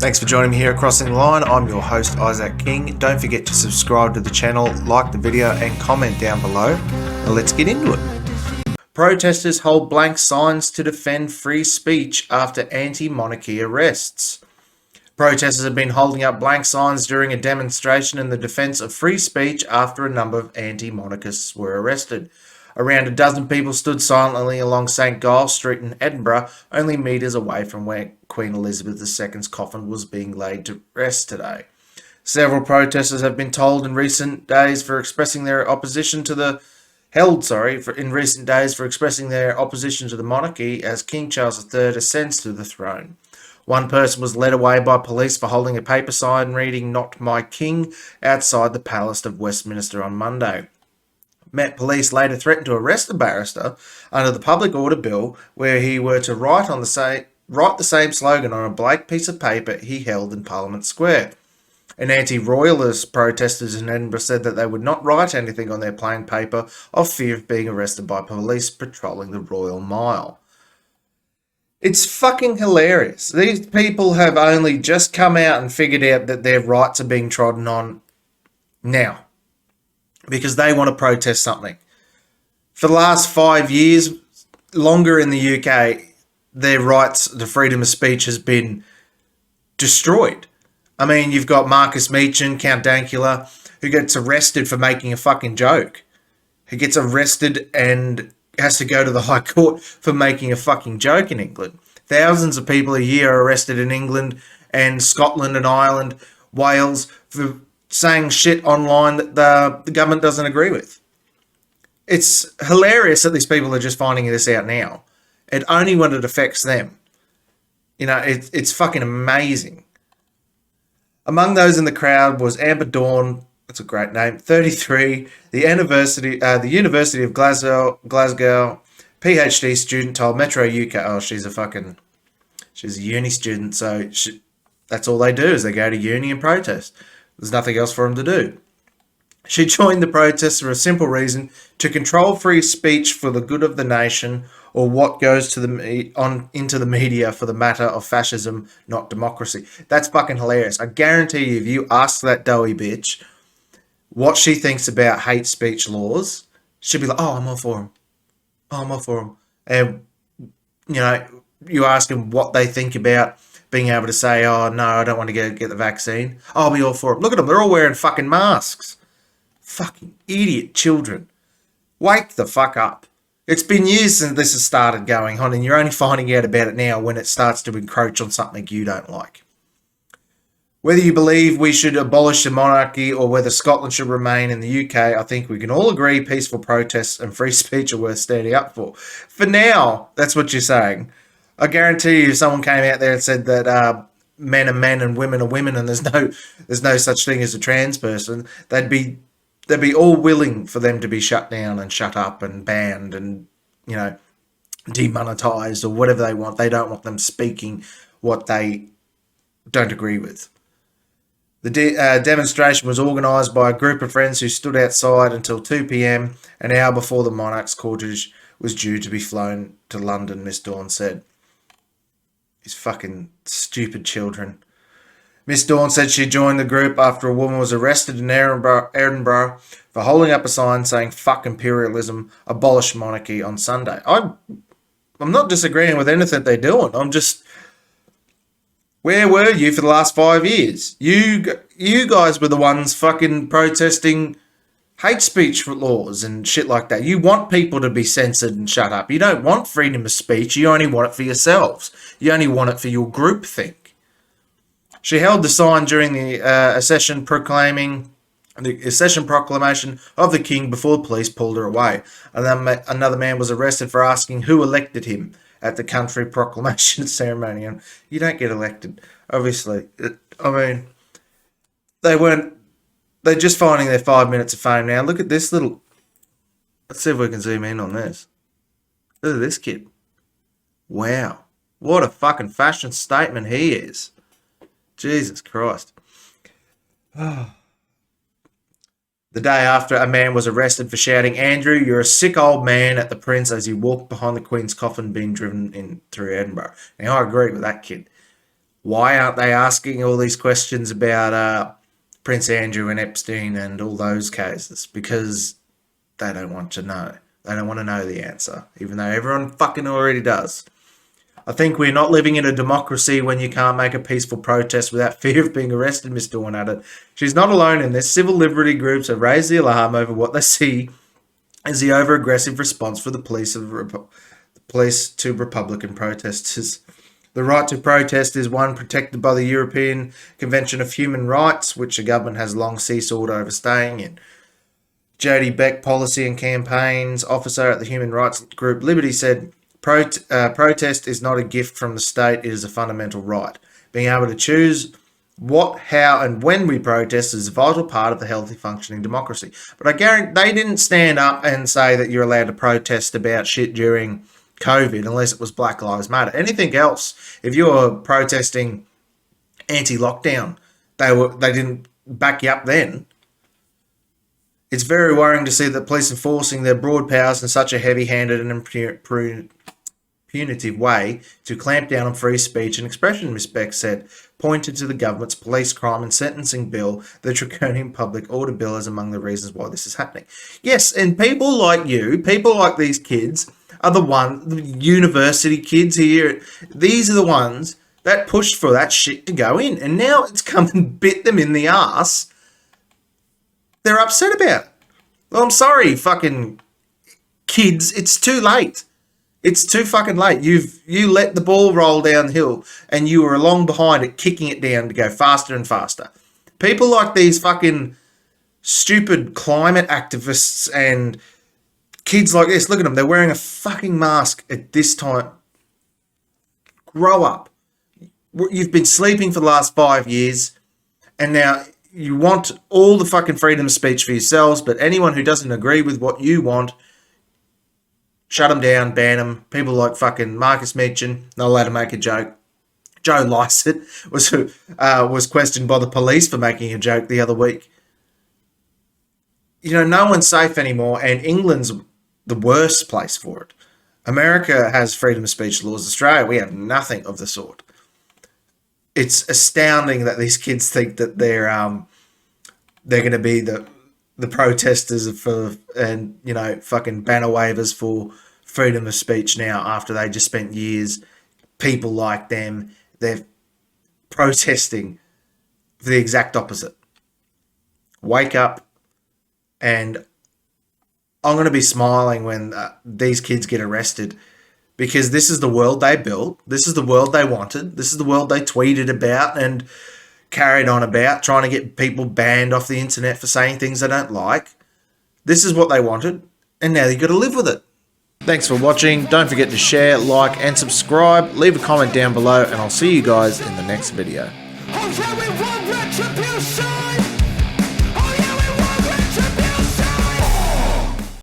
Thanks for joining me here at Crossing the Line. I'm your host, Isaac King. Don't forget to subscribe to the channel, like the video, and comment down below. Now let's get into it. Protesters hold blank signs to defend free speech after anti-monarchy arrests. Protesters have been holding up blank signs during a demonstration in the defence of free speech after a number of anti-monarchists were arrested. Around a dozen people stood silently along St Giles Street in Edinburgh, only metres away from where Queen Elizabeth II's coffin was being laid to rest today. Several protesters have been told in recent days for expressing their opposition to the monarchy as King Charles III ascends to the throne. One person was led away by police for holding a paper sign reading "Not My King" outside the Palace of Westminster on Monday. Met Police later threatened to arrest the barrister under the Public Order Bill, where he were to write the same slogan on a blank piece of paper he held in Parliament Square. An anti-royalist protesters in Edinburgh said that they would not write anything on their plain paper of fear of being arrested by police patrolling the Royal Mile. It's fucking hilarious. These people have only just come out and figured out that their rights are being trodden on now, because they want to protest something. For the last 5 years, longer in the UK, their rights to freedom of speech has been destroyed. I mean, you've got Marcus Meechan, Count Dankula, who gets arrested for making a fucking joke. He gets arrested and has to go to the High Court for making a fucking joke in England. Thousands of people a year are arrested in England and Scotland and Ireland, Wales, for saying shit online that the government doesn't agree with. It's hilarious that these people are just finding this out now. And only when it affects them. You know, it's fucking amazing. Among those in the crowd was Amber Dawn, that's a great name, 33, the University of Glasgow PhD student, told Metro UK, she's a uni student, so that's all they do is they go to uni and protest. There's nothing else for them to do. She joined the protests for a simple reason: to control free speech for the good of the nation, or what goes to into the media for the matter of fascism, not democracy. That's fucking hilarious. I guarantee you, if you ask that doughy bitch what she thinks about hate speech laws, she'll be like, "Oh, I'm all for them. Oh, I'm all for them." And you know, you ask them what they think about being able to say, "Oh no, I don't want to get the vaccine. I'll be all for it." Look at them; they're all wearing fucking masks. Fucking idiot children. Wake the fuck up. It's been years since this has started going on, and you're only finding out about it now when it starts to encroach on something you don't like. Whether you believe we should abolish the monarchy or whether Scotland should remain in the UK, I think we can all agree peaceful protests and free speech are worth standing up for. For now, that's what you're saying. I guarantee you, if someone came out there and said that men are men and women are women and there's no such thing as a trans person, they'd be all willing for them to be shut down and shut up and banned and, you know, demonetized or whatever they want. They don't want them speaking what they don't agree with. The demonstration was organised by a group of friends who stood outside until 2 p.m, an hour before the monarch's cortege was due to be flown to London, Miss Dawn said. These fucking stupid children. Miss Dawn said she joined the group after a woman was arrested in Edinburgh for holding up a sign saying "fuck imperialism, abolish monarchy" on Sunday. I'm not disagreeing with anything they're doing. I'm just, where were you for the last 5 years? You guys were the ones fucking protesting hate speech laws and shit like that. You want people to be censored and shut up. You don't want freedom of speech. You only want it for yourselves. You only want it for your groupthink. She held the sign during the accession proclamation of the king before the police pulled her away. And then another man was arrested for asking who elected him at the country proclamation ceremony. And you don't get elected, obviously. They're just finding their 5 minutes of fame now. Look at this little... Let's see if we can zoom in on this. Look at this kid. Wow. What a fucking fashion statement he is. Jesus Christ. The day after, a man was arrested for shouting, "Andrew, you're a sick old man," at the Prince as he walked behind the Queen's coffin being driven in through Edinburgh. Now, I agree with that kid. Why aren't they asking all these questions about Prince Andrew and Epstein and all those cases? Because they don't want to know. They don't want to know the answer, even though everyone fucking already does. I think we're not living in a democracy when you can't make a peaceful protest without fear of being arrested, Ms. Dawn added. She's not alone in this. Civil liberty groups have raised the alarm over what they see as the over-aggressive response for the police to Republican protesters. The right to protest is one protected by the European Convention of Human Rights, which the government has long seesawed over staying in. Jody Beck, Policy and Campaigns Officer at the human rights group Liberty, said, protest is not a gift from the state, it is a fundamental right. Being able to choose what, how, and when we protest is a vital part of the healthy functioning democracy. But I guarantee they didn't stand up and say that you're allowed to protest about shit during COVID unless it was Black Lives Matter. Anything else, if you're protesting anti-lockdown, they didn't back you up then. It's very worrying to see the police enforcing their broad powers in such a heavy-handed and punitive way to clamp down on free speech and expression, Ms. Beck said, pointed to the government's police crime and sentencing bill. The draconian public order bill is among the reasons why this is happening. Yes, and people like you, people like these kids, are the university kids here. These are the ones that pushed for that shit to go in. And now it's come and bit them in the ass. They're upset about it. Well, I'm sorry, fucking kids. It's too late. It's too fucking late. You let the ball roll downhill and you were along behind it, kicking it down to go faster and faster. People like these fucking stupid climate activists and kids like this, look at them. They're wearing a fucking mask at this time. Grow up. You've been sleeping for the last 5 years and now you want all the fucking freedom of speech for yourselves, but anyone who doesn't agree with what you want, shut them down, ban them. People like fucking Marcus Meechan, not allowed to make a joke. Joe Lycett was questioned by the police for making a joke the other week. You know, no one's safe anymore, and England's the worst place for it. America has freedom of speech laws. Australia, we have nothing of the sort. It's astounding that these kids think that they're going to be the protesters for, and you know, fucking banner wavers for freedom of speech now after they just spent years, people like them, they're protesting for the exact opposite. Wake up, and I'm going to be smiling when these kids get arrested, because this is the world they built, this is the world they wanted, this is the world they tweeted about and carried on about, trying to get people banned off the internet for saying things they don't like. This is what they wanted, and now you've got to live with it. Thanks for watching. Don't forget to share, like, and subscribe. Leave a comment down below, and I'll see you guys in the next video.